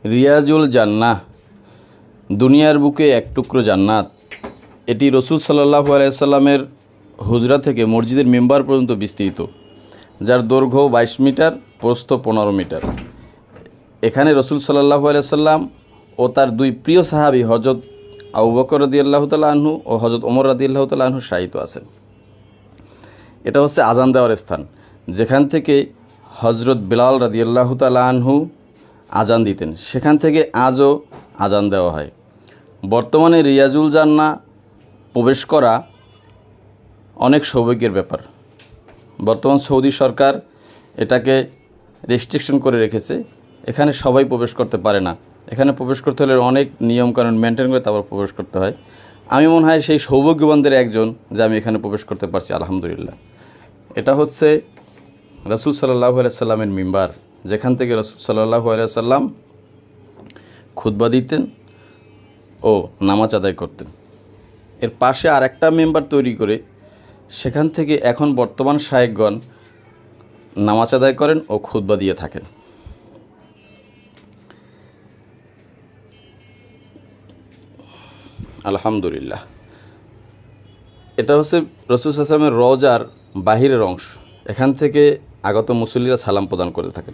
রিয়াজুল জান্নাহ, দুনিয়ার বুকে এক টুকরো জান্নাত। এটি রসুল সাল্লাল্লাহু আলাইহি সাল্লামের হুজরা থেকে মসজিদের মেম্বার পর্যন্ত বিস্তৃত, যার দৈর্ঘ্য 22 মিটার, প্রস্থ 15 মিটার। এখানে রসুল সাল্লাল্লাহু আলাইহি সাল্লাম ও তার দুই প্রিয় সাহাবী হযরত আবু বকর রাদিয়াল্লাহু তাআলা আনহু ও হযরত ওমর রাদিয়াল্লাহু তাআলা আনহু শায়িত আছেন। এটা হচ্ছে আজান দেওয়ার স্থান, যেখান থেকে হযরত বিলাল রাদিয়াল্লাহু তাআলা আনহু আজান দিতেন। সেখান থেকে আজও আজান দেওয়া হয়। বর্তমানে রিয়াজুল জান্নাহ প্রবেশ করা অনেক সৌভাগ্যের ব্যাপার। বর্তমান সৌদি সরকার এটাকে রেস্ট্রিকশন করে রেখেছে। এখানে সবাই প্রবেশ করতে পারে না। এখানে প্রবেশ করতে হলে অনেক নিয়মকানুন মেনটেন করে তারপর প্রবেশ করতে হয়। আমি মনে হয় সেই সৌভাগ্যবানদের একজন যে আমি এখানে প্রবেশ করতে পারছি, আলহামদুলিল্লাহ। এটা হচ্ছে রাসূল সাল্লাল্লাহু আলাইহি সাল্লামের মিম্বার, যেখান থেকে রাসূল সাল্লাল্লাহু আলাইহি সাল্লাম খুতবা দিতেন ও নামাজ আদায় করতেন। এর পাশে আরেকটা মেম্বার তৈরি করে সেখান থেকে এখন বর্তমান শায়েখগণ নামাজ আদায় করেন ও খুতবা দিয়ে থাকেন। আলহামদুলিল্লাহ। এটা হচ্ছে রাসূল সাল্লাল্লাহু আলাইহি ওয়াসাল্লামের রওজার বাহিরের অংশ। এখান থেকে আগত মুসল্লিরা সালাম প্রদান করে থাকেন।